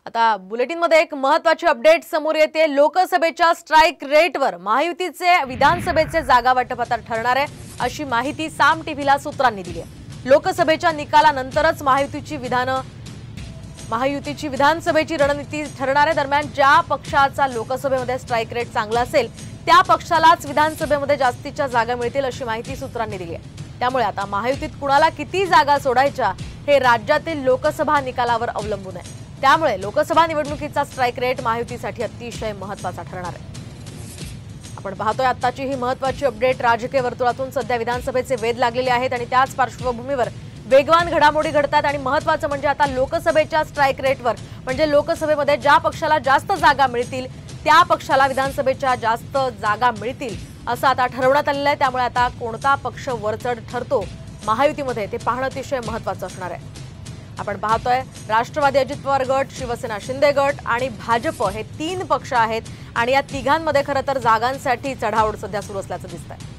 आता बुलेटिनमध्ये एक महत्त्वाची अपडेट समोर येते। लोकसभेच्या स्ट्राइक रेटवर महायुतीचे विधानसभेचे जागा वाटप आता ठरणार आहे अशी माहिती साम टीव्हीला सूत्रांनी दिली आहे। लोकसभेच्या निकालानंतरच महायुतीची विधानसभेची रणनीती ठरणार आहे। दरम्यान ज्या पक्षाचा लोकसभेमध्ये स्ट्राइक रेट चांगला असेल त्या पक्षालाच विधानसभेमध्ये जास्तीच्या जागा मिळतील अशी माहिती सूत्रांनी दिली आहे। त्यामुळे आता महायुतीत कुणाला किती जागा सोडायच्या हे राज्यातील लोकसभा निकालावर अवलंबून आहे। त्यामुळे लोकसभा निवडणुकीचा स्ट्राइक रेट महायुतीसाठी अतिशय महत्त्वाचा ठरणार आहे। आपण पाहतोय आताची ही महत्त्वाची अपडेट। राजकीय वर्तुळातून सध्या विधानसभेचे वेध लागलेले आहेत आणि त्याच पार्श्वभूमीवर वेगवान घडामोडी घडतात आणि महत्त्वाचं म्हणजे आता लोकसभेच्या स्ट्राइक रेटवर म्हणजे लोकसभेमध्ये ज्या पक्षाला जास्त जागा मिळतील त्या पक्षाला विधानसभेच्या जास्त जागा मिळतील असं आता ठरवण्यात आलेलं आहे। त्यामुळे आता कोणता पक्ष वरचढ ठरतो महायुतीमध्ये ते पाहणं अतिशय महत्त्वाचं असणार आहे। आपण पाहतोय राष्ट्रवादी अजित पवार गट, शिवसेना शिंदे गट आणि भाजप हे तीन पक्ष आहेत आणि या तिघांमध्ये खरं तर जागांसाठी चढाओढ सध्या सुरू असल्याचं दिसतंय।